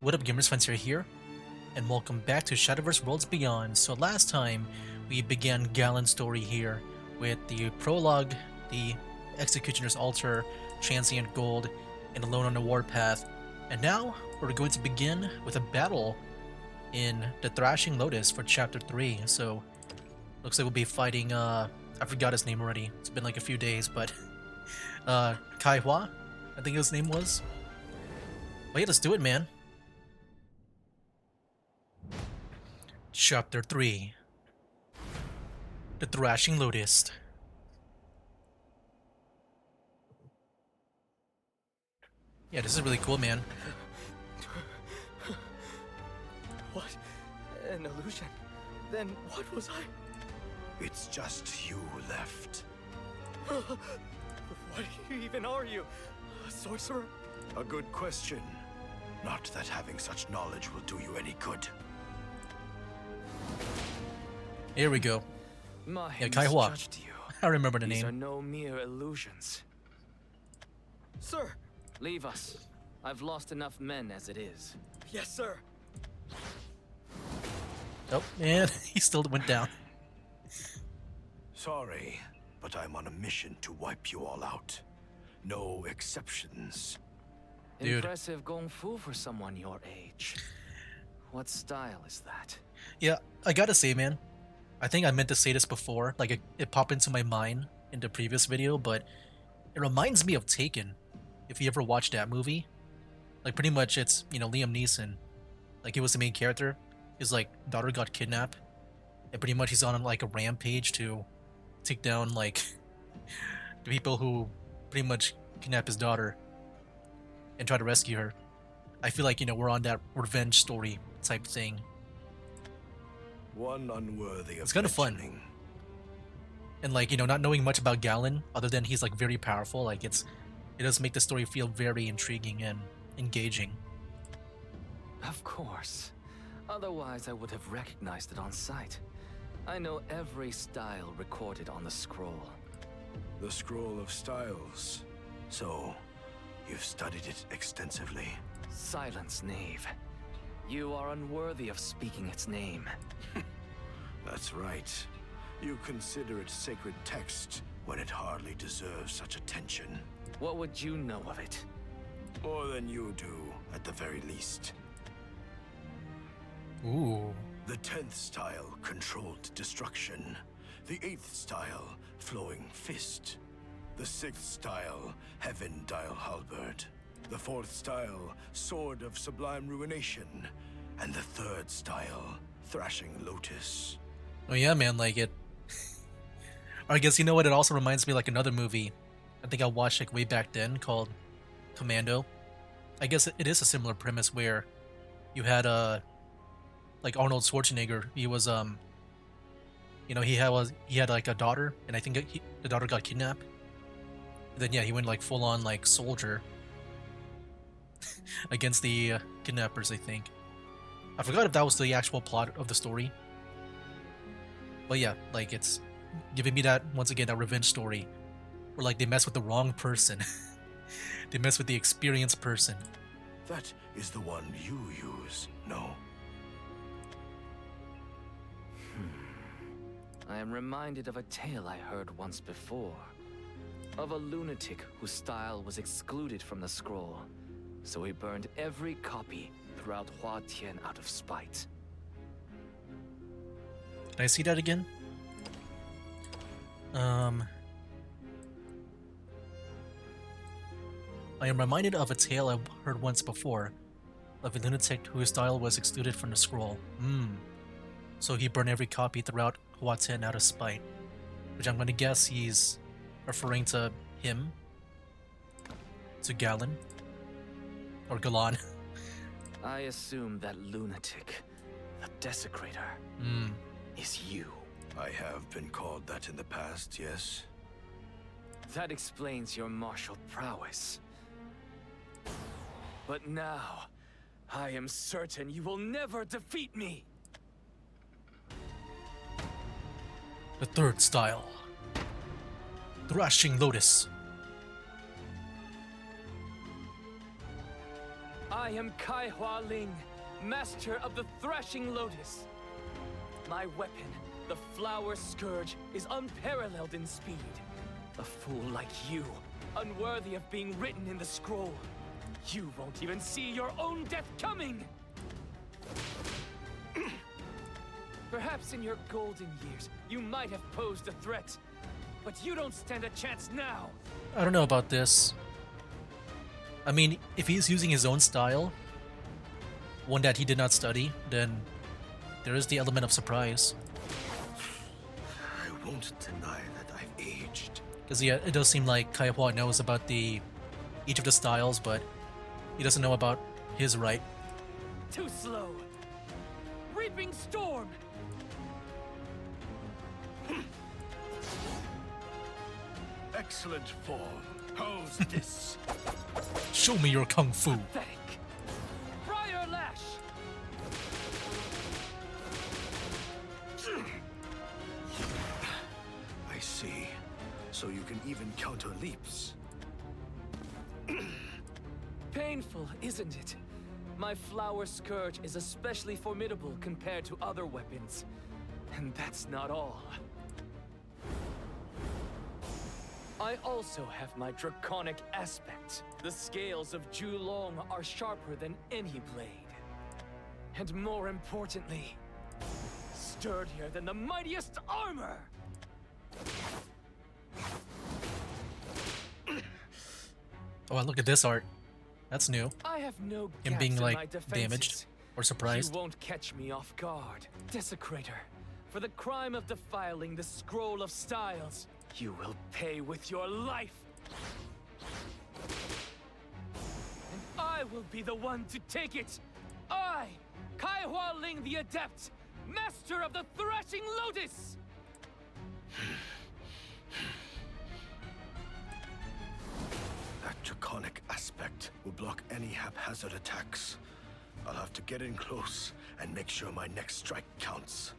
What up, gamers? Frontier here, and welcome back to Shadowverse Worlds Beyond. So last time we began Galen's story here with the prologue, the Executioner's Altar, Transient Gold, and Alone on the Warpath, and now we're going to begin with a battle in the Thrashing Lotus for Chapter 3. So looks like we'll be fighting, I forgot his name already. It's been like a few days, but Kai Hua, I think his name was. But yeah, let's do it, man. Chapter 3 The Thrashing Lotus. Yeah, this is really cool, man. What? An illusion? Then what was I? It's just you left. What even are you? A sorcerer? A good question. Not that having such knowledge will do you any good. Here we go. My Kai Hua. misjudged you. I remember the These name. are no mere illusions. Sir! Leave us. I've lost enough men as it is. Yes, sir. Oh, man, he still went down. Sorry, but I'm on a mission to wipe you all out. No exceptions. Dude. Impressive kung fu for someone your age. What style is that? Yeah, I gotta say, man, I think I meant to say this before, like it popped into my mind in the previous video, but it reminds me of Taken, if you ever watched that movie. Like, pretty much it's, you know, Liam Neeson, like he was the main character, his like daughter got kidnapped, and pretty much he's on like a rampage to take down like the people who pretty much kidnap his daughter and try to rescue her. I feel like, you know, we're on that revenge story type thing. One unworthy of It's kind of fun. mentioning. And like, you know, not knowing much about Galen other than he's like very powerful, like it does make the story feel very intriguing and engaging. Of course. Otherwise, I would have recognized it on sight. I know every style recorded on the scroll. The Scroll of Styles. So, you've studied it extensively. Silence, knave. You are unworthy of speaking its name. That's right. You consider it sacred text when it hardly deserves such attention. What would you know of it? More than you do, at the very least. Ooh. The 10th style, Controlled Destruction. The 8th style, Flowing Fist. The 6th style, Heaven Dial Halberd. The 4th style, Sword of Sublime Ruination. And the 3rd style, Thrashing Lotus. Oh yeah, man, like it. I guess, you know what, it also reminds me like another movie I think I watched like way back then called Commando. I guess it is a similar premise where you had like Arnold Schwarzenegger. He was you know, he had like a daughter, and I think the daughter got kidnapped. Then yeah, he went like full on like soldier against the kidnappers, I think. I forgot if that was the actual plot of the story. But yeah, like it's giving me that, once again, that revenge story where like they mess with the wrong person. They mess with the experienced person. That is the one you use, no? I am reminded of a tale I heard once before. Of a lunatic whose style was excluded from the scroll. So he burned every copy throughout Hua Tian out of spite. Can I see that again? I am reminded of a tale I heard once before, of a lunatic whose style was excluded from the scroll. So he burned every copy throughout Hua Tian out of spite. Which I'm gonna guess he's referring to him. To Galen. Or Galan. I assume that lunatic, the desecrator, is you. I have been called that in the past, yes? That explains your martial prowess. But now, I am certain you will never defeat me! The 3rd style. Thrashing Lotus. I am Kai Hua Ling, master of the Thrashing Lotus. My weapon, the Flower Scourge, is unparalleled in speed. A fool like you, unworthy of being written in the scroll. You won't even see your own death coming! Perhaps in your golden years, you might have posed a threat. But you don't stand a chance now! I don't know about this. I mean, if he's using his own style, one that he did not study, then there is the element of surprise. I won't deny that I've aged. Because yeah, it does seem like Kai Hua knows about each of the styles, but he doesn't know about his right. Too slow! Reaping Storm! Excellent form. How's this? Show me your kung fu. Pathetic! Briar Lash! I see. So you can even counter leaps. Painful, isn't it? My Flower Scourge is especially formidable compared to other weapons. And that's not all. I also have my draconic aspect. The scales of Julong are sharper than any blade. And more importantly, sturdier than the mightiest armor! Oh, look at this art. That's new. I have no Him gaps being in my like defenses. damaged or surprised. You won't catch me off guard. Desecrator, for the crime of defiling the Scroll of Styles, you will pay with your life. And I will be the one to take it. I, Kai Hua Ling the Adept, master of the Thrashing Lotus. That draconic aspect will block any haphazard attacks. I'll have to get in close and make sure my next strike counts.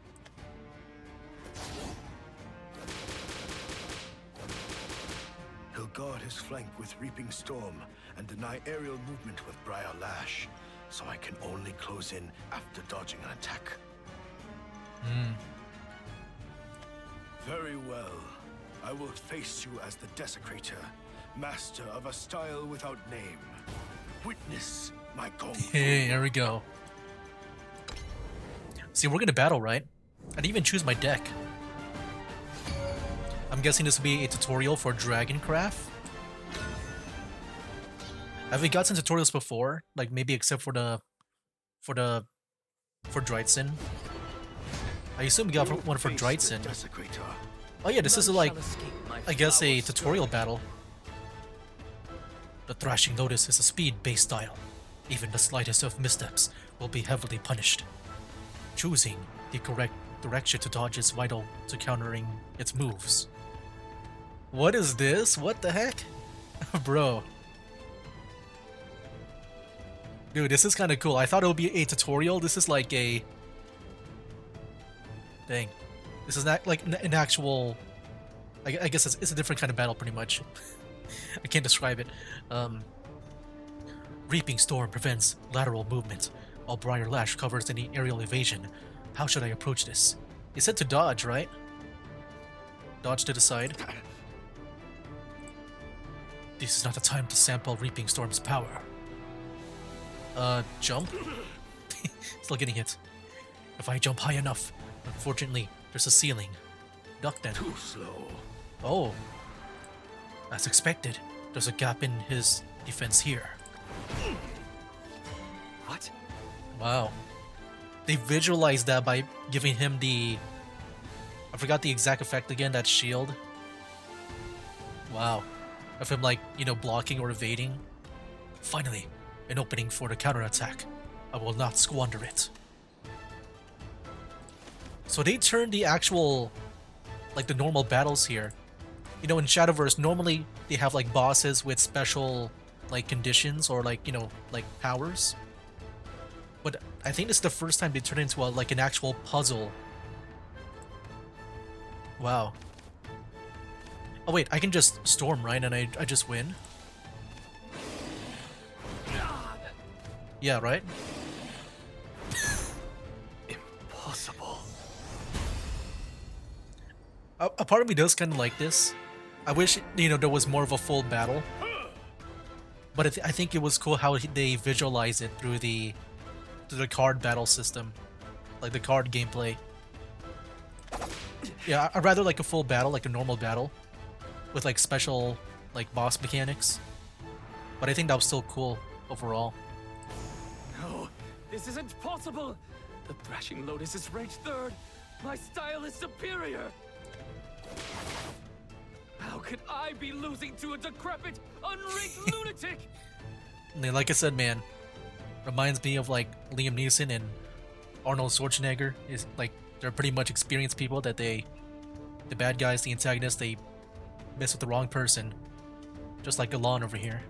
He'll guard his flank with Reaping Storm and deny aerial movement with Briar Lash, so I can only close in after dodging an attack. Very well. I will face you as the Desecrator, master of a style without name. Witness my kung fu. Hey, there we go. See, we're gonna battle, right? I didn't even choose my deck. I'm guessing this will be a tutorial for Dragoncraft. Have we gotten tutorials before? Like maybe except for Drytson. I assume we got one for Face Drytson. the Desecrator. Oh yeah, this is None like, shall escape my I guess a Flower tutorial Scourge. battle. The Thrashing Lotus is a speed-based style. Even the slightest of missteps will be heavily punished. Choosing the correct direction to dodge is vital to countering its moves. What is this? What the heck? Bro. Dude, this is kind of cool. I thought it would be a tutorial. This is like a... Dang. This is not like an actual... I guess it's a different kind of battle, pretty much. I can't describe it. Reaping Storm prevents lateral movement, while Briar Lash covers any aerial evasion. How should I approach this? He said to dodge, right? Dodge to the side. This is not the time to sample Reaping Storm's power. Jump? Still getting hit. If I jump high enough, unfortunately, there's a ceiling. Duck then. Too slow. Oh. As expected, there's a gap in his defense here. What? Wow. They visualized that by giving him the... I forgot the exact effect again, that shield. Wow. Of him like, you know, blocking or evading. Finally, an opening for the counterattack. I will not squander it. So they turned the actual, like the normal battles here. You know, in Shadowverse, normally they have like bosses with special like conditions or like, you know, like powers. But I think this is the first time they turn it into a, like an actual puzzle. Wow. Oh wait, I can just storm, right? And I just win? Yeah, right? Impossible. A part of me does kind of like this. I wish, you know, there was more of a full battle. But I think it was cool how they visualize it through the card battle system. Like the card gameplay. Yeah, I'd rather like a full battle, like a normal battle. With like special, like boss mechanics. But I think that was still cool overall. No, this isn't possible. The Thrashing Lotus is ranked 3rd. My style is superior. How could I be losing to a decrepit, unranked lunatic? And like I said, man, reminds me of like Liam Neeson and Arnold Schwarzenegger. Is like they're pretty much experienced people that the bad guys, the antagonists, they mess with the wrong person. Just like Galan over here.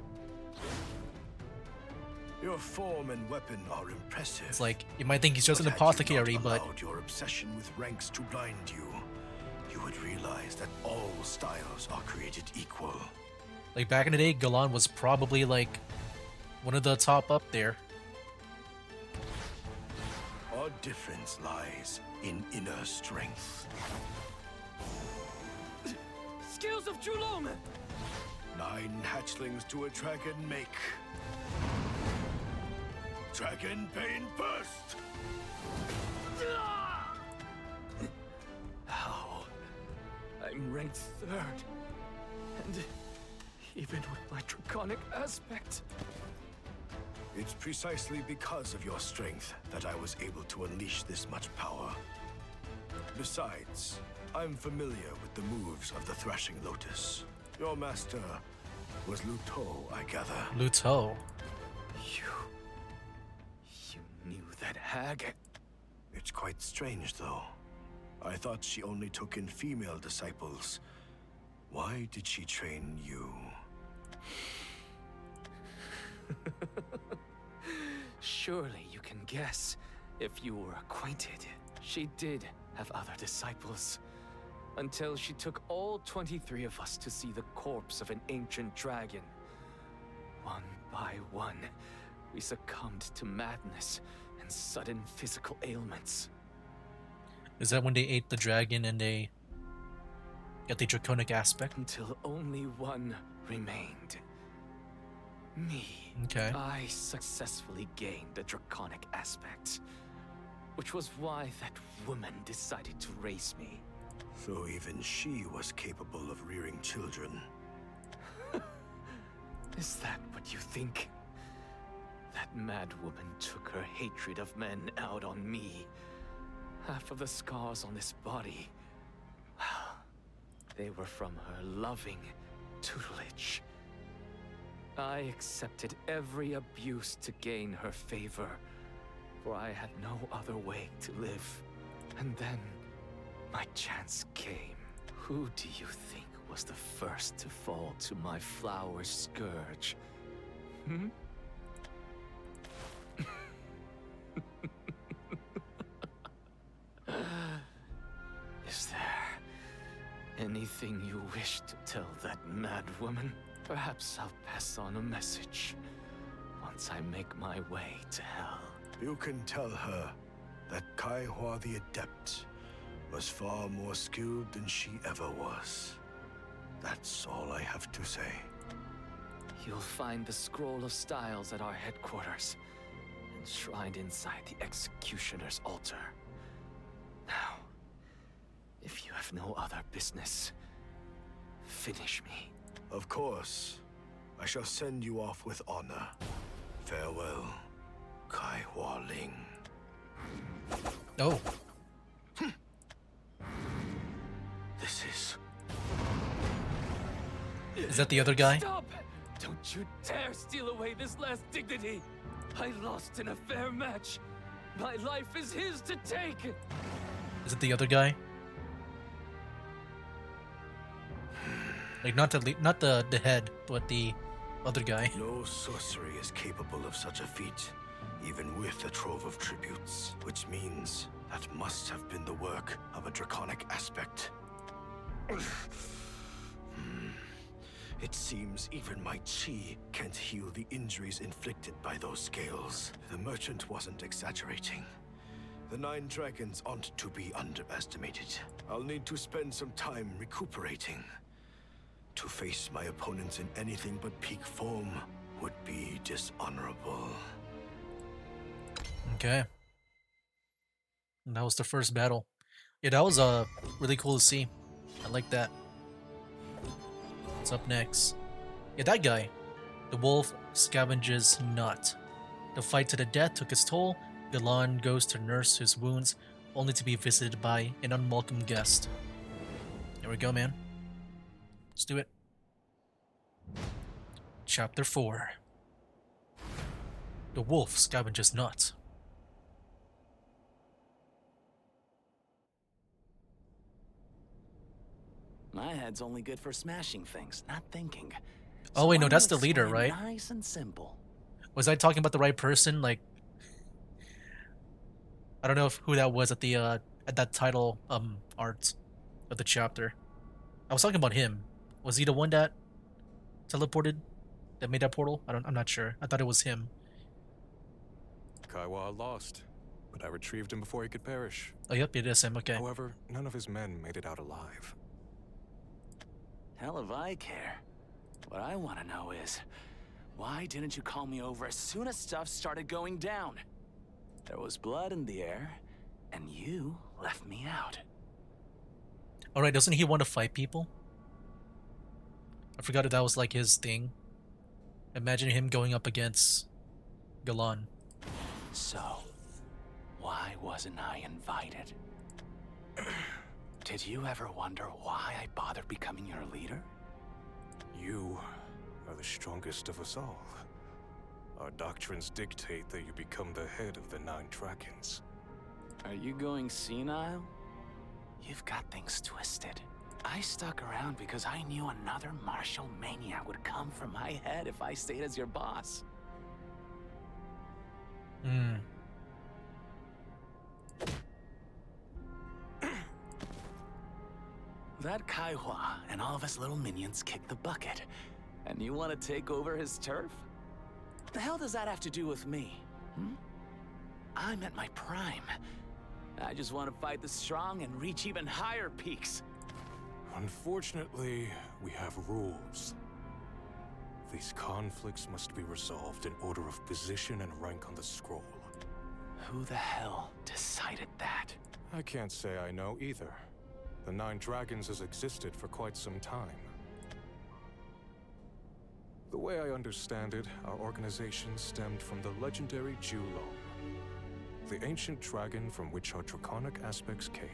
Your form and weapon are impressive. It's like you might think he's just an But had you apothecary, not but allowed your obsession with ranks to blind you, you would realize that all styles are created equal. like back in the day, Galan was probably like one of the top up there. Our difference lies in inner strength. Skills of Julong! 9 hatchlings to a dragon make. Dragon Bane Burst! How? I'm ranked 3rd. And even with my draconic aspect. It's precisely because of your strength that I was able to unleash this much power. Besides, I'm familiar with the moves of the Thrashing Lotus. Your master was Luto, I gather. Luto. You knew that hag? It's quite strange, though. I thought she only took in female disciples. Why did she train you? Surely you can guess if you were acquainted. She did have other disciples. Until she took all 23 of us to see the corpse of an ancient dragon. One by one, we succumbed to madness and sudden physical ailments. Is that when they ate the dragon and they got the draconic aspect? Until only one remained. Me. Okay. I successfully gained the draconic aspect. Which was why that woman decided to raise me. So even she was capable of rearing children. Is that what you think? That mad woman took her hatred of men out on me. Half of the scars on this body, well, they were from her loving tutelage. I accepted every abuse to gain her favor, for I had no other way to live. And then, my chance came. Who do you think was the first to fall to my flower scourge? Hmm? Is there anything you wish to tell that mad woman? Perhaps I'll pass on a message once I make my way to hell. You can tell her that Kaihua the Adept was far more skilled than she ever was. That's all I have to say. You'll find the Scroll of Styles at our headquarters, enshrined inside the Executioner's altar. Now, if you have no other business, finish me. Of course. I shall send you off with honor. Farewell, Kaihua Ling. Oh. This is... Is that the other guy? Stop! Don't you dare steal away this last dignity! I lost in a fair match. My life is his to take! Is it the other guy? Like not the head, but the other guy. No sorcery is capable of such a feat, even with a trove of tributes, which means that must have been the work of a draconic aspect. It seems even my chi can't heal the injuries inflicted by those scales. The merchant wasn't exaggerating. The 9 dragons aren't to be underestimated. I'll need to spend some time recuperating. To face my opponents in anything but peak form would be dishonorable. Okay. And that was the first battle. Yeah, that was really cool to see. I like that. What's up next? Yeah, that guy. The wolf scavenges not. The fight to the death took its toll. Galan goes to nurse his wounds, only to be visited by an unwelcome guest. Here we go, man. Let's do it. Chapter 4. The wolf scavenges not. My head's only good for smashing things, not thinking. Oh wait, no, why that's not the leader, explain right? Nice and simple. Was I talking about the right person? Like, I don't know who that was at the at that title art of the chapter. I was talking about him. Was he the one that teleported? That made that portal? I'm not sure. I thought it was him. Kaiwa lost, but I retrieved him before he could perish. Oh, yep, it is him. Okay. However, none of his men made it out alive. Hell if I care. What I want to know is, why didn't you call me over as soon as stuff started going down? There was blood in the air, and you left me out. All right, doesn't he want to fight people? I forgot that was like his thing. Imagine him going up against Galan. So, why wasn't I invited? Did you ever wonder why I bothered becoming your leader? You are the strongest of us all. Our doctrines dictate that you become the head of the 9 dragons. Are you going senile? You've got things twisted. I stuck around because I knew another martial maniac would come from my head if I stayed as your boss. Hmm. That Kaiwa and all of his little minions kicked the bucket. And you want to take over his turf? The hell does that have to do with me? I'm at my prime. I just want to fight the strong and reach even higher peaks. Unfortunately, we have rules. These conflicts must be resolved in order of position and rank on the scroll. Who the hell decided that? I can't say I know either. The 9 dragons has existed for quite some time. The way I understand it, our organization stemmed from the legendary Julong, the ancient dragon from which our draconic aspects came.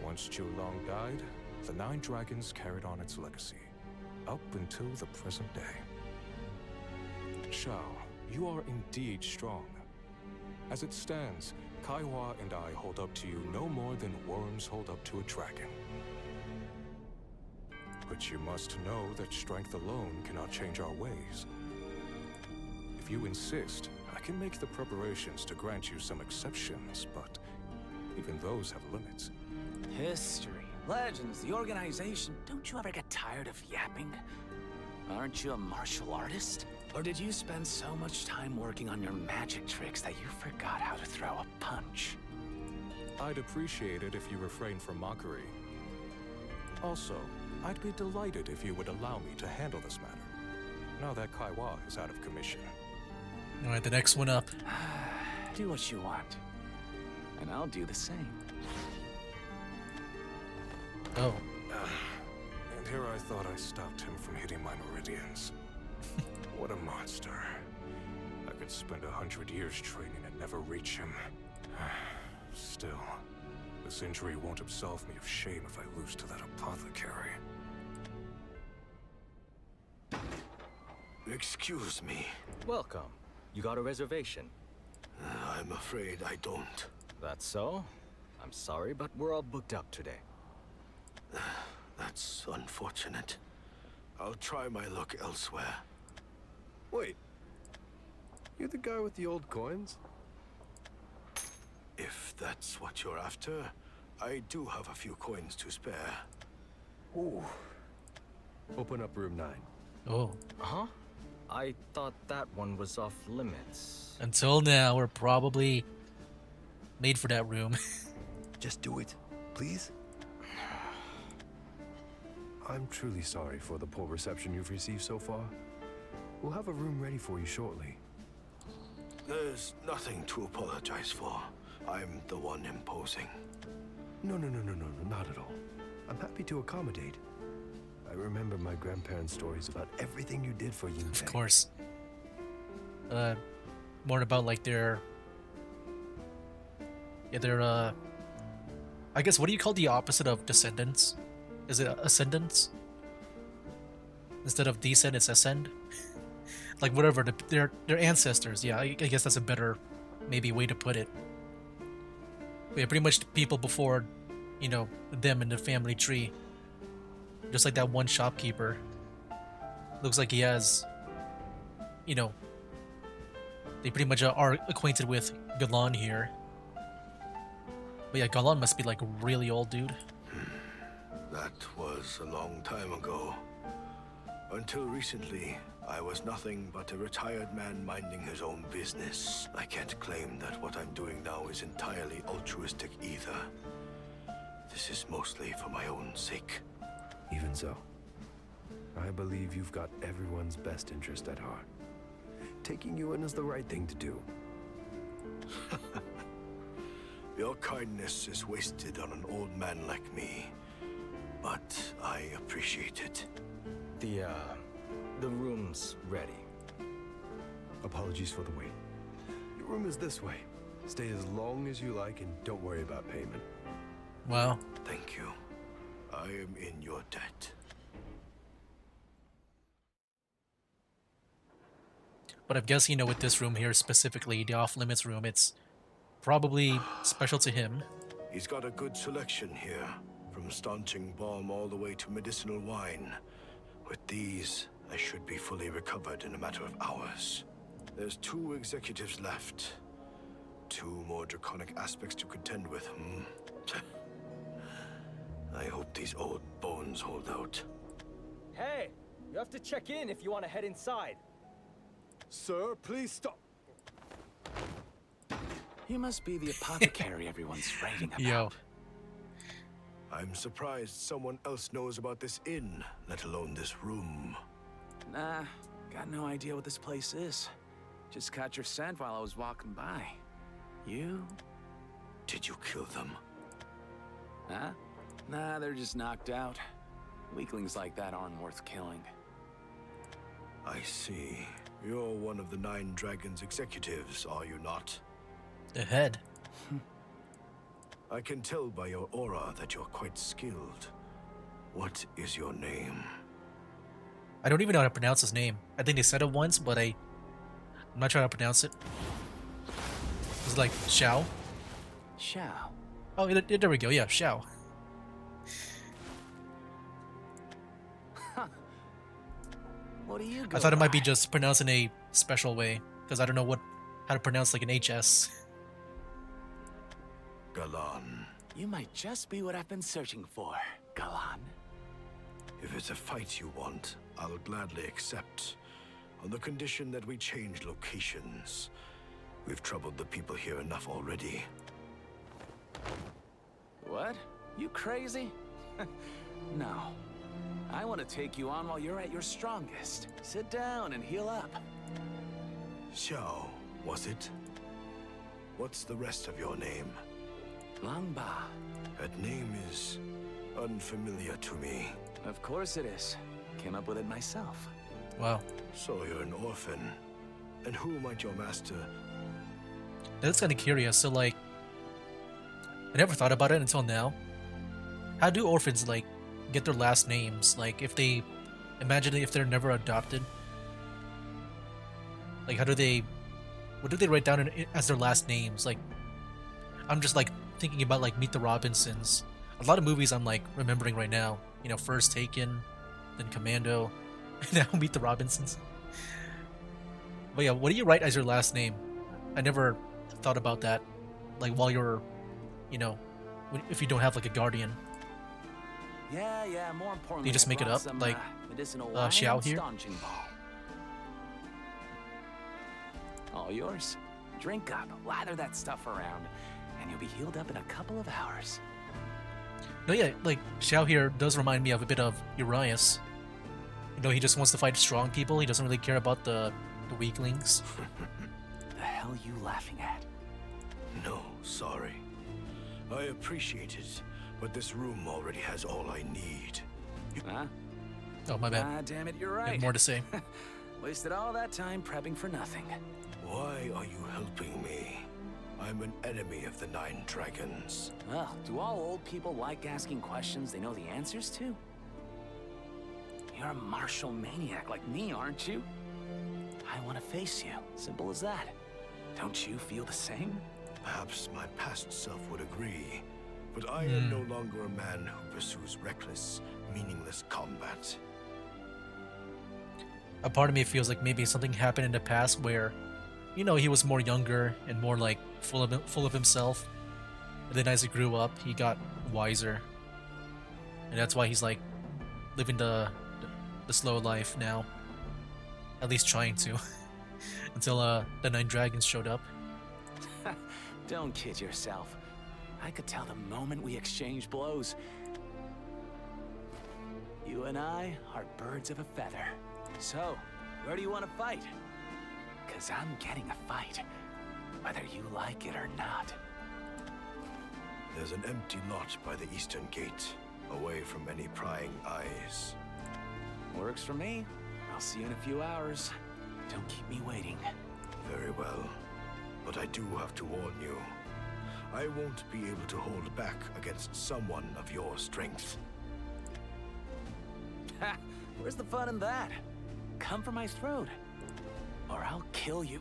Once Julong died, the 9 dragons carried on its legacy, up until the present day. Shao, you are indeed strong. As it stands, Kaiwa and I hold up to you no more than worms hold up to a dragon. But you must know that strength alone cannot change our ways. If you insist, I can make the preparations to grant you some exceptions, but even those have limits. History, legends, the organization. Don't you ever get tired of yapping? Aren't you a martial artist? Or did you spend so much time working on your magic tricks that you forgot how to throw a punch? I'd appreciate it if you refrained from mockery. Also, I'd be delighted if you would allow me to handle this matter, now that Kaiwa is out of commission. Alright, the next one up. Do what you want. And I'll do the same. Oh. And here I thought I stopped him from hitting my meridians. What a monster. I could spend 100 years training and never reach him. Still, this injury won't absolve me of shame if I lose to that apothecary. Excuse me. Welcome. You got a reservation? I'm afraid I don't. That's so? I'm sorry, but we're all booked up today. That's unfortunate. I'll try my luck elsewhere. Wait. You're the guy with the old coins? If that's what you're after, I do have a few coins to spare. Ooh. Open up room 9. Oh. Huh? I thought that one was off limits. Until now, we're probably made for that room. Just do it, please. I'm truly sorry for the poor reception you've received so far. We'll have a room ready for you shortly. There's nothing to apologize for. I'm the one imposing. No, not at all. I'm happy to accommodate. I remember my grandparents' stories about everything you did for Yunfei. Of course. More about like their I guess, what do you call the opposite of descendants? Is it ascendants? Instead of descend, it's ascend? Like whatever, their ancestors. Yeah, I guess that's a better maybe way to put it. But yeah, pretty much the people before, you know, them in the family tree. Just like that one shopkeeper. Looks like he has, you know, they pretty much are acquainted with Galan here. But yeah, Galan must be like a really old dude. That was a long time ago. Until recently, I was nothing but a retired man minding his own business. I can't claim that what I'm doing now is entirely altruistic either. This is mostly for my own sake. Even so, I believe you've got everyone's best interest at heart. Taking you in is the right thing to do. Your kindness is wasted on an old man like me, but I appreciate it. The room's ready. Apologies for the wait. Your room is this way. Stay as long as you like and don't worry about payment. Wow. Thank you. I am in your debt. But I'm guessing, you know, with this room here specifically, the off-limits room, it's probably special to him. He's got a good selection here, from staunching balm all the way to medicinal wine. With these, I should be fully recovered in a matter of hours. There's 2 executives left. 2 more draconic aspects to contend with, I hope these old bones hold out. Hey, you have to check in if you want to head inside. Sir, please stop. You must be the apothecary everyone's raving about. Yo. I'm surprised someone else knows about this inn, let alone this room. Nah, got no idea what this place is. Just caught your scent while I was walking by. You? Did you kill them? Huh? Nah, they're just knocked out. Weaklings like that aren't worth killing. I see. You're one of the 9 Dragons executives, are you not? The head. I can tell by your aura that you're quite skilled. What is your name? I don't even know how to pronounce his name. I think they said it once, but I'm not trying to pronounce it. It's like Xiao. Xiao. Oh, there we go. Yeah, Xiao. What do you go I thought it might by? be just pronounced in a special way, because I don't know how to pronounce like an HS. Galan. You might just be what I've been searching for, Galan. If it's a fight you want, I'll gladly accept. On the condition that we change locations. We've troubled the people here enough already. What? You crazy? No. I want to take you on while you're at your strongest. Sit down and heal up. Xiao, was it? What's the rest of your name? Langba. That name is unfamiliar to me. Of course it is. Came up with it myself. Wow. So you're an orphan. And who might your master... That's kind of curious. So like, I never thought about it until now. How do orphans like get their last names? Like, if they imagine if they're never adopted, like how do they? What do they write down as their last names? Like, I'm just like thinking about like Meet the Robinsons. A lot of movies I'm like remembering right now. You know, First Taken, then Commando, now Meet the Robinsons. But yeah, what do you write as your last name? I never thought about that. Like while you're, you know, if you don't have like a guardian. Yeah, more importantly, You just I make it brought up, some, like, medicinal wine, Xiao and here? staunching balm. All yours. Drink up, lather that stuff around, and you'll be healed up in a couple of hours. No, yeah, like, Xiao here does remind me of a bit of Urias. You know, he just wants to fight strong people, he doesn't really care about the weaklings. The hell you laughing at? No, sorry. I appreciate it, but this room already has all I need. Huh? Oh, my bad. Ah, damn it, you're I have right. more to say. Wasted all that time prepping for nothing. Why are you helping me? I'm an enemy of the Nine Dragons. Well, do all old people like asking questions they know the answers to? You're a martial maniac like me, aren't you? I want to face you. Simple as that. Don't you feel the same? Perhaps my past self would agree, but I am no longer a man who pursues reckless, meaningless combat. A part of me feels like maybe something happened in the past where, you know, he was more younger and more like full of himself. And then as he grew up, he got wiser, and that's why he's like living the slow life now. At least trying to, until the Nine Dragons showed up. Don't kid yourself. I could tell the moment we exchanged blows. You and I are birds of a feather. So, where do you want to fight? 'Cause I'm getting a fight, whether you like it or not. There's an empty lot by the eastern gate, away from any prying eyes. Works for me. I'll see you in a few hours. Don't keep me waiting. Very well. But I do have to warn you. I won't be able to hold back against someone of your strength. Ha! Where's the fun in that? Come for my throat, or I'll kill you.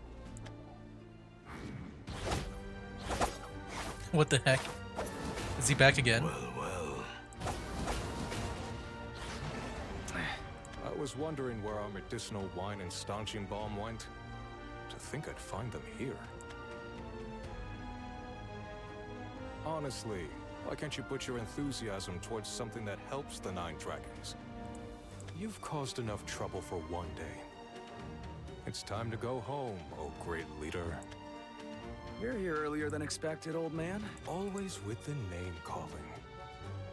What the heck? Is he back again? Well, well. I was wondering where our medicinal wine and staunching balm went. To think I'd find them here. Honestly, why can't you put your enthusiasm towards something that helps the Nine Dragons? You've caused enough trouble for one day. It's time to go home, oh great leader. You're here earlier than expected, old man. Always with the name calling.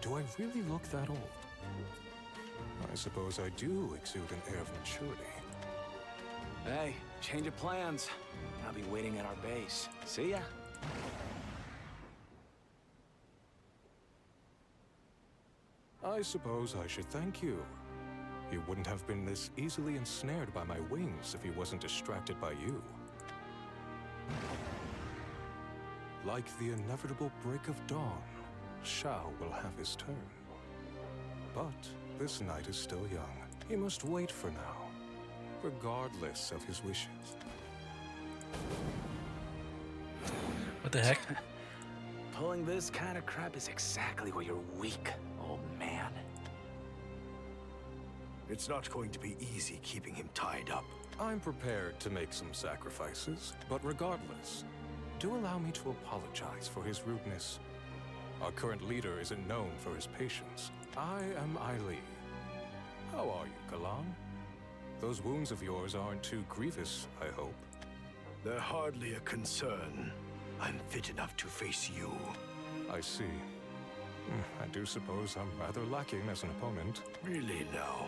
Do I really look that old? I suppose I do exude an air of maturity. Hey, change of plans. I'll be waiting at our base. See ya. I suppose I should thank you. He wouldn't have been this easily ensnared by my wings if he wasn't distracted by you. Like the inevitable break of dawn, Shao will have his turn. But this knight is still young. He must wait for now, regardless of his wishes. What the heck? Pulling this kind of crap is exactly where you're weak, old man. It's not going to be easy keeping him tied up. I'm prepared to make some sacrifices, but regardless, do allow me to apologize for his rudeness. Our current leader isn't known for his patience. I am Aili. How are you, Kalan? Those wounds of yours aren't too grievous, I hope. They're hardly a concern. I'm fit enough to face you. I see. I do suppose I'm rather lacking as an opponent. Really now,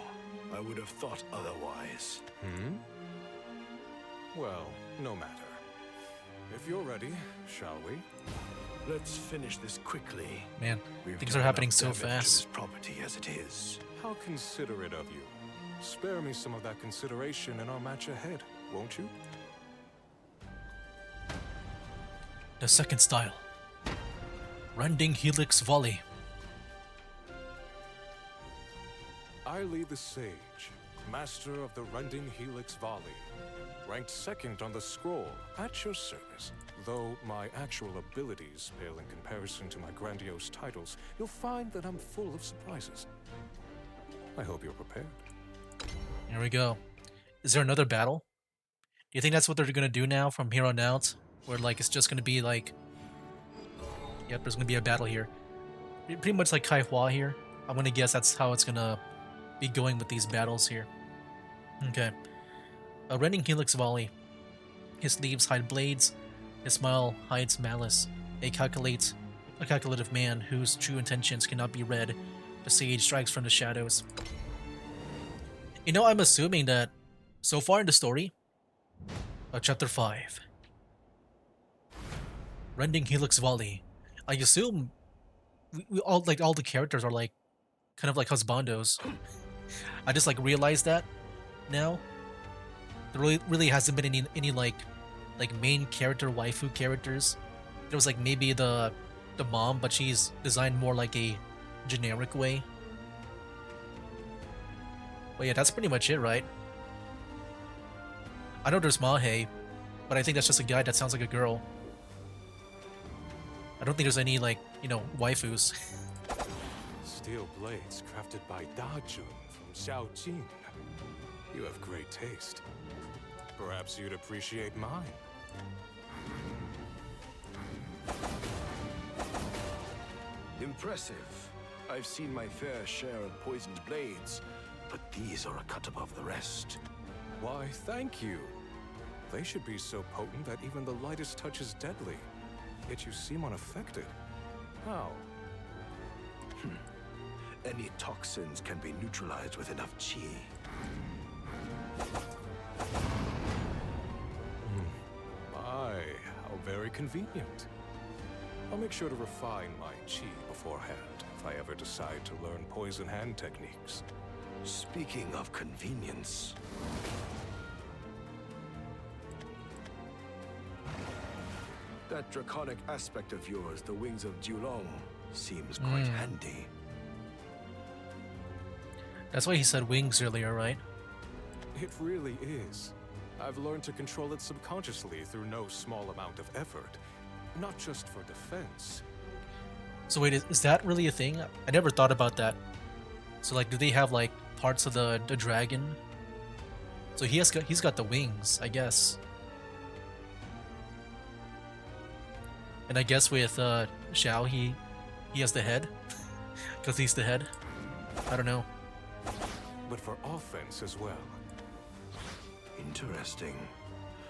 I would have thought otherwise. Well, no matter. If you're ready, shall we? Let's finish this quickly. Man, We've things done are happening enough so damage to fast. this property as it is. How considerate of you. Spare me some of that consideration in our match ahead, won't you? The second style. Rending Helix Volley. I lead the Sage, master of the Rending Helix Volley. Ranked second on the scroll, at your service. Though my actual abilities pale in comparison to my grandiose titles, you'll find that I'm full of surprises. I hope you're prepared. Here we go. Is there another battle? Do you think that's what they're gonna do now from here on out? Where like it's just gonna be like, yep, there's gonna be a battle here. Pretty much like Kai Hua here. I'm gonna guess that's how it's gonna be going with these battles here. Okay. A rending helix volley. His leaves hide blades, his smile hides malice. A calculative man whose true intentions cannot be read. The sage strikes from the shadows. You know, I'm assuming that so far in the story, chapter 5, rending helix volley. I assume we all like all the characters are like kind of like husbandos. I just like realized that now. There really hasn't been any like main character waifu characters. There was like maybe the mom, but she's designed more like a generic way. But yeah, that's pretty much it, right? I know there's Mahe, but I think that's just a guy that sounds like a girl. I don't think there's any like, you know, waifus. Steel blades crafted by Dajun from Xiaojin. You have great taste. Perhaps you'd appreciate mine. Impressive. I've seen my fair share of poisoned blades, but these are a cut above the rest. Why, thank you. They should be so potent that even the lightest touch is deadly. Yet you seem unaffected. How? Any toxins can be neutralized with enough chi. My, how very convenient. I'll make sure to refine my chi beforehand if I ever decide to learn poison hand techniques. Speaking of convenience... that draconic aspect of yours, the wings of Julong, seems quite handy. That's why he said wings earlier, right? It really is. I've learned to control it subconsciously through no small amount of effort. Not just for defense. So wait, is that really a thing? I never thought about that. So like, do they have like parts of the dragon? So he's got the wings, I guess. And I guess with Xiao, he has the head, because he's the head. I don't know. But for offense as well. Interesting.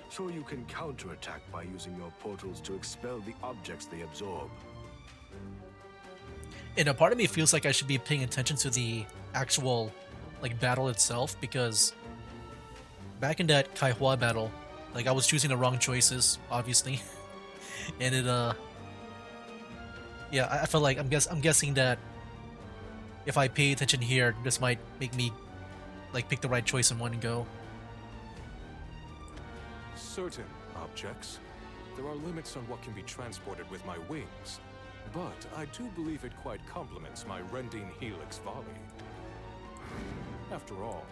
So you can counterattack by using your portals to expel the objects they absorb. And a part of me feels like I should be paying attention to the actual like battle itself, because back in that Kaihua battle, like I was choosing the wrong choices, obviously. And it yeah, I feel like I'm guessing that if I pay attention here, this might make me like pick the right choice in one go. Certain objects, there are limits on what can be transported with my wings. But I do believe it quite complements my rending helix volley. After all,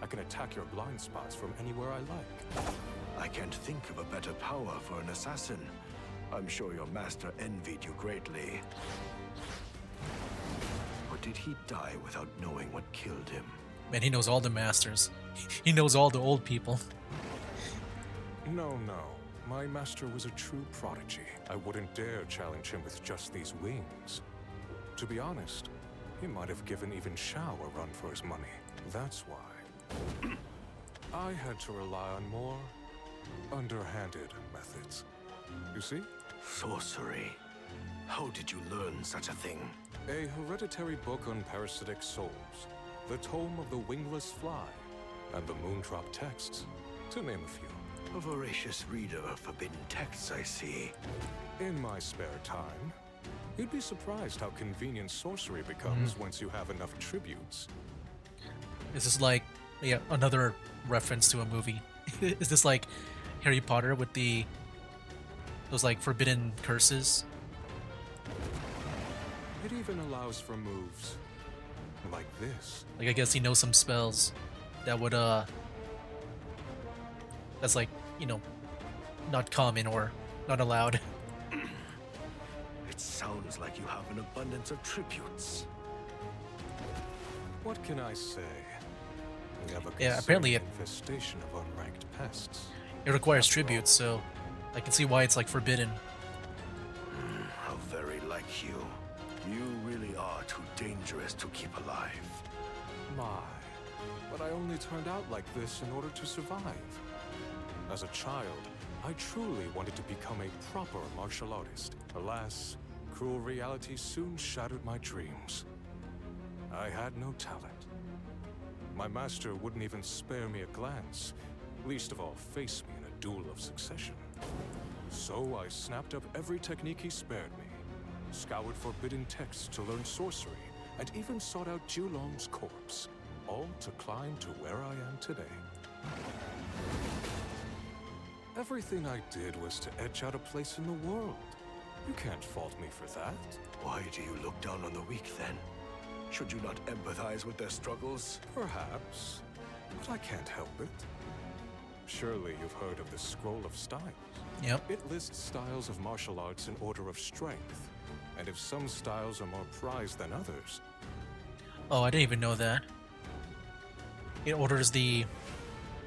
I can attack your blind spots from anywhere I like. I can't think of a better power for an assassin. I'm sure your master envied you greatly. Or did he die without knowing what killed him? Man, he knows all the masters. He knows all the old people. No. My master was a true prodigy. I wouldn't dare challenge him with just these wings. To be honest, he might have given even Shao a run for his money. That's why. I had to rely on more underhanded methods. You see? Sorcery. How did you learn such a thing? A hereditary book on parasitic souls, the Tome of the Wingless Fly, and the Moondrop texts, to name a few. A voracious reader of forbidden texts, I see. In my spare time, you'd be surprised how convenient sorcery becomes once you have enough tributes. This is like, yeah, another reference to a movie. Is this like Harry Potter with those like forbidden curses? It even allows for moves like this. Like I guess he knows some spells that would that's like, you know, not common or not allowed. It sounds like you have an abundance of tributes. What can I say? We have a apparently infestation of unranked pests. It requires tributes, so I can see why it's like forbidden. How very like you. You really are too dangerous to keep alive. My, but I only turned out like this in order to survive. As a child, I truly wanted to become a proper martial artist. Alas, cruel reality soon shattered my dreams. I had no talent. My master wouldn't even spare me a glance, least of all face me in a duel of succession. So I snapped up every technique he spared me, scoured forbidden texts to learn sorcery, and even sought out Julong's corpse, all to climb to where I am today. Everything I did was to etch out a place in the world. You can't fault me for that. Why do you look down on the weak then? Should you not empathize with their struggles? Perhaps, but I can't help it. Surely you've heard of the Scroll of Styles. Yep. It lists styles of martial arts in order of strength, and if some styles are more prized than others... Oh, I didn't even know that. It orders the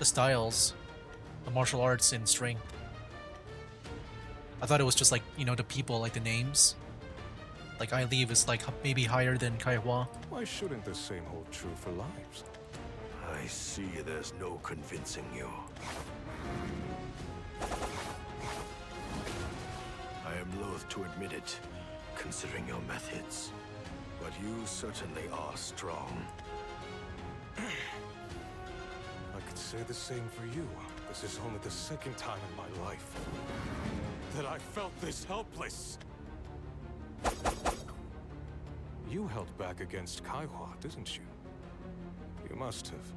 styles, the martial arts in strength. I thought it was just like, you know, the people, like the names. Like I Leave is like maybe higher than Kaihua. Why shouldn't the same hold true for lives? I see there's no convincing you. I am loath to admit it, considering your methods. But you certainly are strong. I could say the same for you. This is only the second time in my life that I felt this helpless. You held back against Kaihua, didn't you? You must have.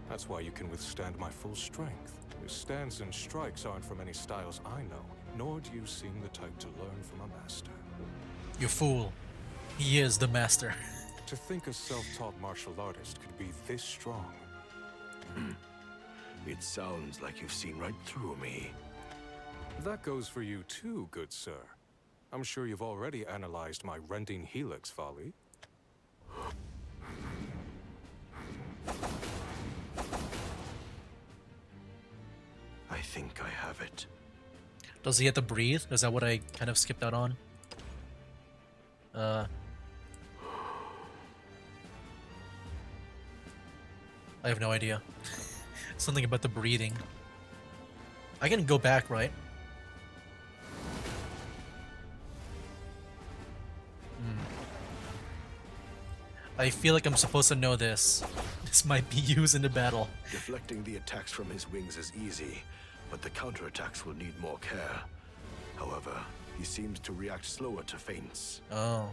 That's why you can withstand my full strength. Your stands and strikes aren't from any styles I know, nor do you seem the type to learn from a master. You fool. He is the master. To think a self-taught martial artist could be this strong. It sounds like you've seen right through me. That goes for you too, good sir. I'm sure you've already analyzed my rending helix volley. I think I have it. Does he have to breathe? Is that what I kind of skipped out on? I have no idea. Something about the breathing. I can go back, right? I feel like I'm supposed to know this. This might be used in the battle. Deflecting the attacks from his wings is easy, but the counterattacks will need more care. However, he seems to react slower to feints. Oh.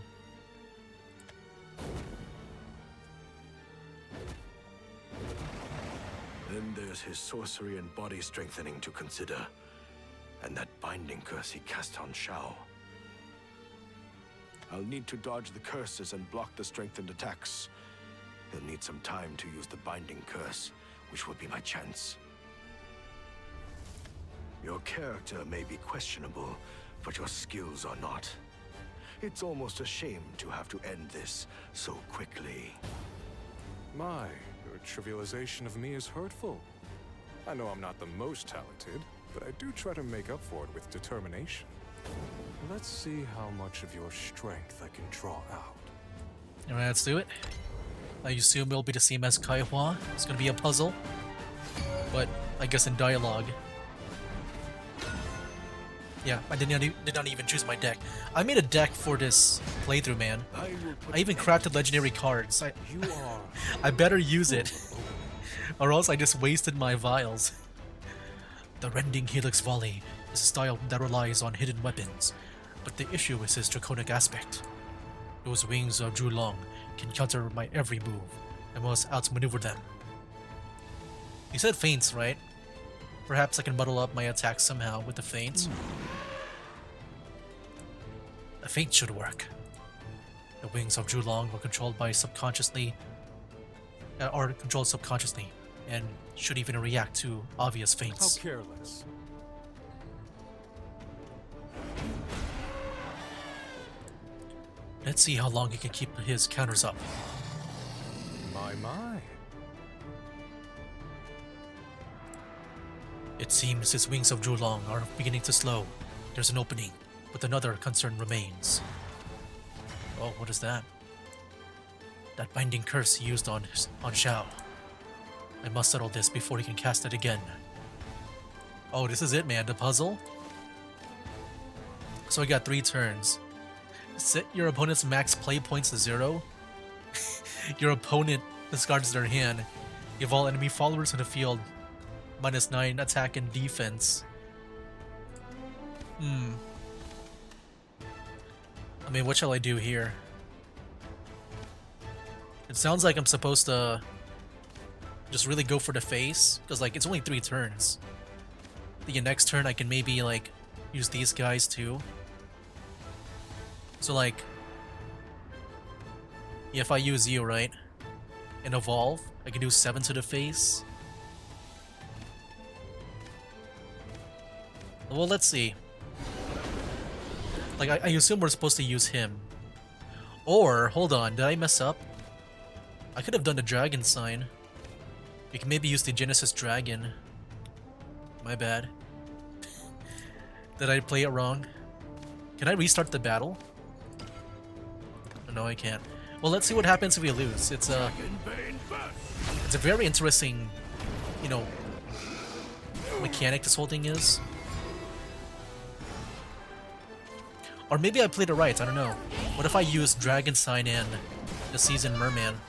Then there's his sorcery and body strengthening to consider. And that binding curse he cast on Shao. I'll need to dodge the curses and block the strengthened attacks. He'll need some time to use the binding curse, which will be my chance. Your character may be questionable, but your skills are not. It's almost a shame to have to end this so quickly. My, your trivialization of me is hurtful. I know I'm not the most talented, but I do try to make up for it with determination. Let's see how much of your strength I can draw out. Alright, let's do it. I assume it'll be the same as Kaihua. It's gonna be a puzzle. But I guess in dialogue. Yeah, I did not even choose my deck. I made a deck for this playthrough, man. I even crafted legendary cards. I better use it. Or else I just wasted my vials. The Rending Helix Volley is a style that relies on hidden weapons, but the issue is his draconic aspect. Those wings of Julong can counter my every move, and must outmaneuver them. You said feints, right? Perhaps I can muddle up my attacks somehow with the feints. A feint should work. The wings of Julong were controlled by subconsciously, and should even react to obvious feints. How careless. Let's see how long he can keep his counters up. My. It seems his wings of Julong are beginning to slow. There's an opening, but another concern remains. Oh, what is that? That binding curse he used on Shao. I must settle this before he can cast it again. Oh, this is it, man. The puzzle? So I got 3 turns. Set your opponent's max play points to 0. Your opponent discards their hand. Give all enemy followers in the field -9 attack and defense. I mean, what shall I do here? It sounds like I'm supposed to just really go for the face, because like it's only 3 turns. The next turn I can maybe like use these guys too. So like, if I use you, right, and evolve, I can do 7 to the face. Well, let's see. Like, I assume we're supposed to use him. Or, hold on, did I mess up? I could have done the dragon sign. We can maybe use the Genesis Dragon. My bad. Did I play it wrong? Can I restart the battle? No, I can't. Well, let's see what happens if we lose. It's a very interesting, you know, mechanic this whole thing is. Or maybe I played it right, I don't know. What if I use Dragon Sign and the Seasoned Merman?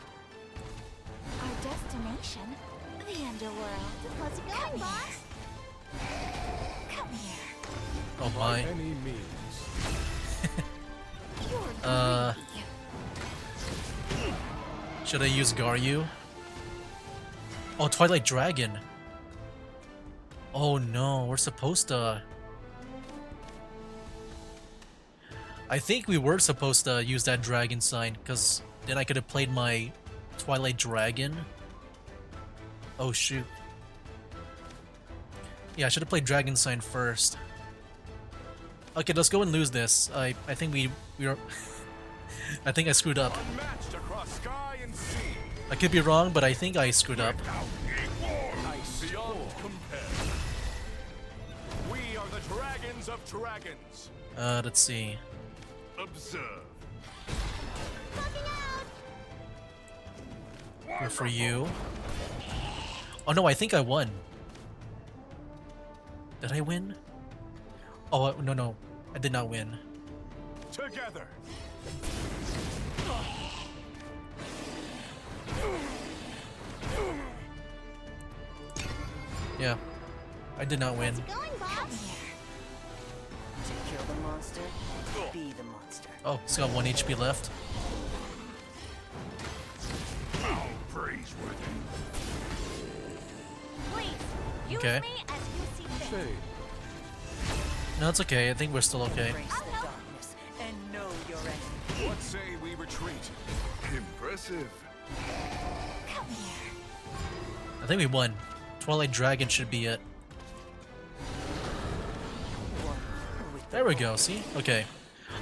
Our destination, the underworld. How's it going, boss? Come here. Oh my. Any means. You're greedy. Should I use Garyu? Oh, Twilight Dragon. Oh no, we're supposed to... I think we were supposed to use that Dragon Sign, because then I could have played my Twilight Dragon. Oh shoot. Yeah, I should have played Dragon Sign first. Okay, let's go and lose this. I think we are... I think I screwed up. I could be wrong, but I think I screwed up. We are the dragons of dragons. Let's see. Observe. Go for you. Oh no, I think I won. Did I win? Oh, no. I did not win. Together. Yeah. I did not win. How's it going, boss? To kill the monster, be the monster. Oh, he's got 1 HP left. How praiseworthy. Please, use Okay. me as you see fit. Shade. No, it's okay. I think we're still okay. Embrace the darkness and know your enemy. What say we retreat? Impressive. Come here. I think we won. Twilight Dragon should be it. One with the There we go, see? Okay.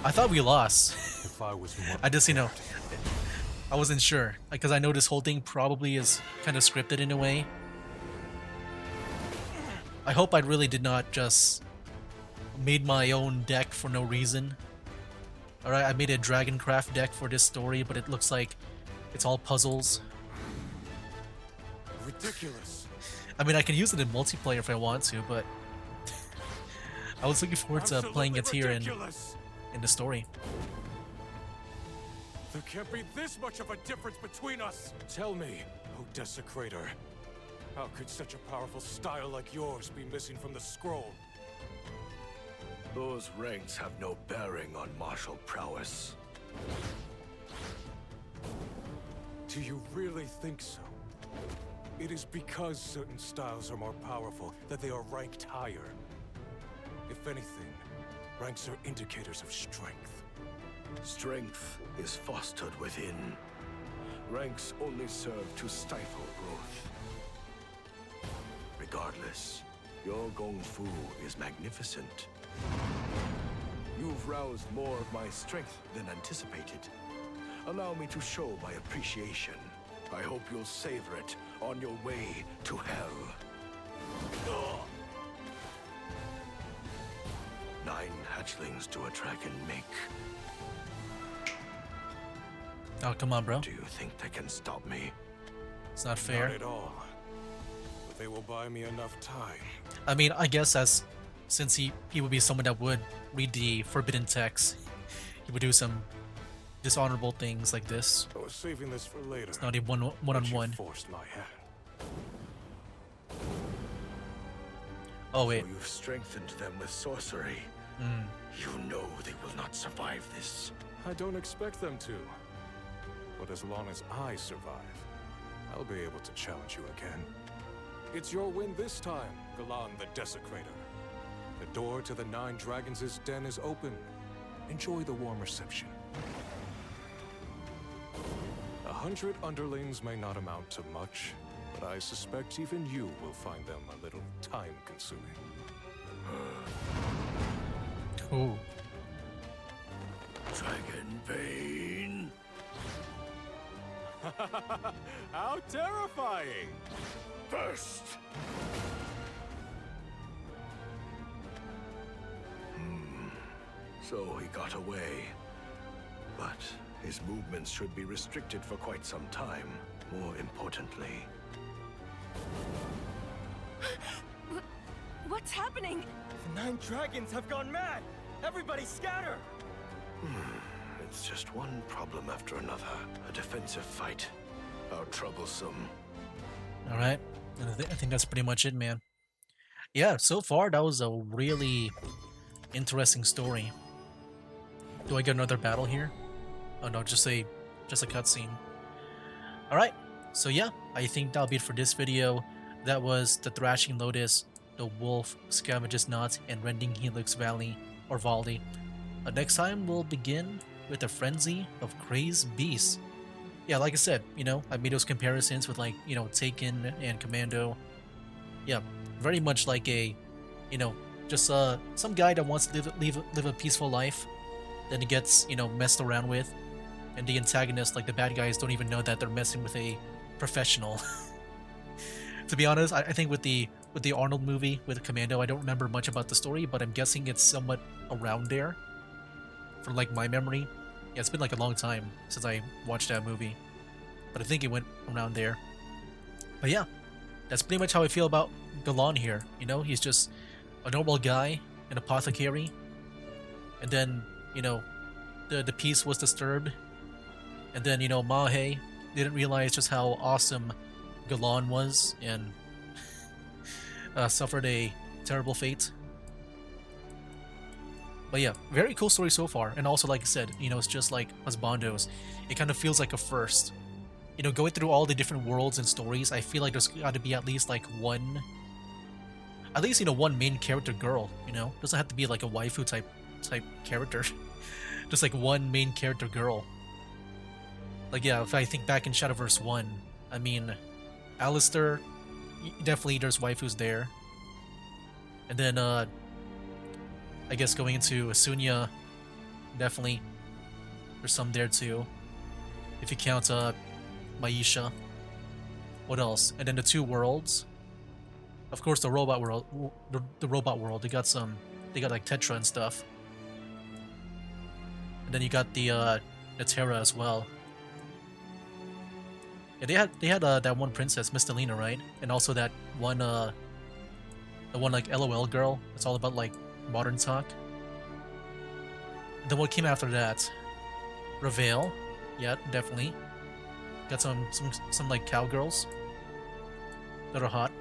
I thought we lost. If I was more I just, you know, I wasn't sure. Because I know this whole thing probably is kind of scripted in a way. I hope I really did not just made my own deck for no reason. Alright, I made a Dragoncraft deck for this story, but it looks like it's all puzzles. ridiculous. I mean, I can use it in multiplayer if I want to, but I was looking forward to playing it here in the story. There can't be this much of a difference between us. Tell me, oh Desecrator, how could such a powerful style like yours be missing from the scroll? Those ranks have no bearing on martial prowess. Do you really think so? It is because certain styles are more powerful that they are ranked higher. If anything, ranks are indicators of strength. Strength is fostered within. Ranks only serve to stifle growth. Regardless, your Gong Fu is magnificent. You've roused more of my strength than anticipated. Allow me to show my appreciation. I hope you'll savor it on your way to hell. 9 hatchlings do a dragon make. Oh, come on, bro. Do you think they can stop me? It's not fair. Not at all. But they will buy me enough time. I mean, I guess since he would be someone that would read the forbidden text, he would do some dishonorable things like this. I was saving this for later. It's not a one on but you one. forced my hand. Oh wait. So you've strengthened them with sorcery. You know they will not survive this. I don't expect them to. But as long as I survive, I'll be able to challenge you again. It's your win this time, Galan the Desecrator. The door to the Nine Dragons' den is open. Enjoy the warm reception. 100 underlings may not amount to much, but I suspect even you will find them a little time-consuming. Ooh. Dragonbane. How terrifying! First. So he got away. But his movements should be restricted for quite some time. More importantly, What's happening? The 9 dragons have gone mad! Everybody scatter! it's just one problem after another. A defensive fight. How troublesome. All right. I think that's pretty much it, man. Yeah, so far that was a really interesting story. Do I get another battle here? Oh no, just a cutscene. All right. So yeah, I think that'll be it for this video. That was the Thrashing Lotus, the Wolf, Scavenger's Knot, and Rending Helix Valley or Valdi. Next time we'll begin with a frenzy of crazed beasts. Yeah, like I said, you know, I made those comparisons with like, you know, Taken and Commando. Yeah, very much like a, you know, just some guy that wants to live a peaceful life, then he gets, you know, messed around with, and the antagonists, like the bad guys, don't even know that they're messing with a professional. To be honest, I think with the Arnold movie with Commando, I don't remember much about the story, but I'm guessing it's somewhat around there. For like my memory, yeah, it's been like a long time since I watched that movie, but I think it went around there. But yeah, that's pretty much how I feel about Galan here. You know, he's just a normal guy, an apothecary, and then, you know, the peace was disturbed, and then, you know, Mahe didn't realize just how awesome Galan was, and suffered a terrible fate. But yeah, very cool story so far. And also, like I said, you know, it's just like Husbandos. It kind of feels like a first. You know, going through all the different worlds and stories, I feel like there's got to be at least like one, at least, you know, one main character girl, you know? Doesn't have to be like a waifu type character. Just like one main character girl. Like, yeah, if I think back in Shadowverse 1, I mean, Alistair, definitely there's waifus there. And then, I guess going into Asunya, definitely there's some there too. If you count Maisha. What else? And then the two worlds. Of course, the robot world. The robot world. They got like Tetra and stuff. And then you got the Terra as well. Yeah, they had that one princess, Mistalina, right? And also that one the one like LOL girl. It's all about like modern talk. And then what came after that? Reveal. Yeah, definitely. Got some like cowgirls that are hot.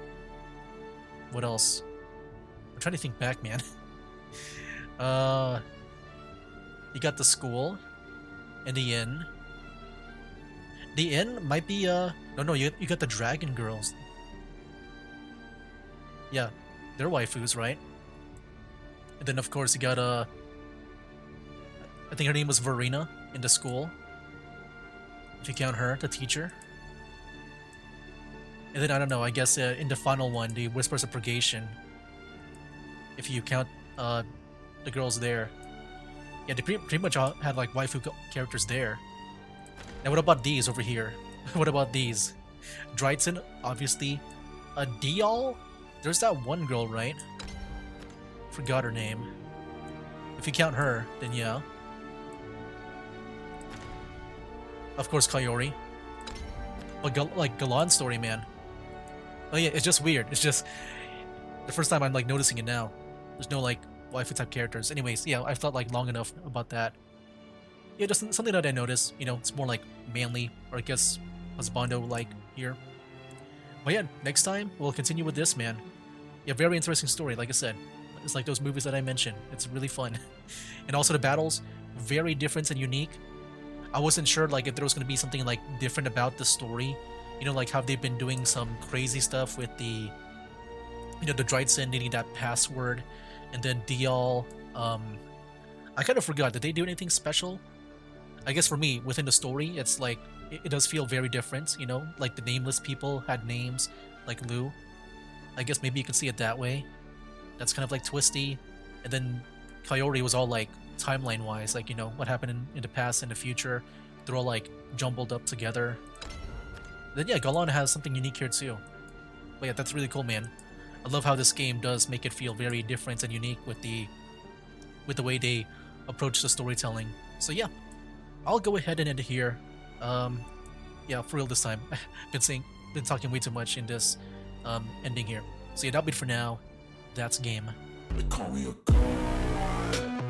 What else? I'm trying to think back, man. You got the school and the inn. The inn might be no, you got the dragon girls. Yeah, they're waifus, right? And then of course you got I think her name was Verena in the school. If you count her, the teacher. And then I don't know, I guess in the final one, the Whispers of Purgation. If you count the girls there. Yeah, they pretty much all had like waifu characters there. Now what about these over here? What about these? Dryton, obviously. Dial? There's that one girl, right? Forgot her name. If you count her, then yeah. Of course, Kayori. But like Galan's story, man. Oh yeah, it's just weird. It's just the first time I'm like noticing it now. There's no like waifu type characters. Anyways, yeah, I've thought like long enough about that. Yeah, just something that I noticed. You know, it's more like manly, or I guess husbando like here. But yeah, next time we'll continue with this, man. Yeah, very interesting story. Like I said, it's like those movies that I mentioned. It's really fun, and also the battles very different and unique. I wasn't sure like if there was gonna be something like different about the story. You know, like how they've been doing some crazy stuff with the, you know, the Dryadson needing that password, and then Dial. I kind of forgot. Did they do anything special? I guess for me, within the story, it's like it does feel very different. You know, like the nameless people had names, like Lou. I guess maybe you can see it that way. That's kind of like twisty, and then Kayori was all like timeline-wise, like, you know, what happened in the past and the future. They're all like jumbled up together. Then yeah, Galan has something unique here too. But yeah, that's really cool, man. I love how this game does make it feel very different and unique with the way they approach the storytelling. So yeah, I'll go ahead and end it here. Yeah, for real this time. Been talking way too much in this ending here. So yeah, that'll be it for now. That's game. They call me a god.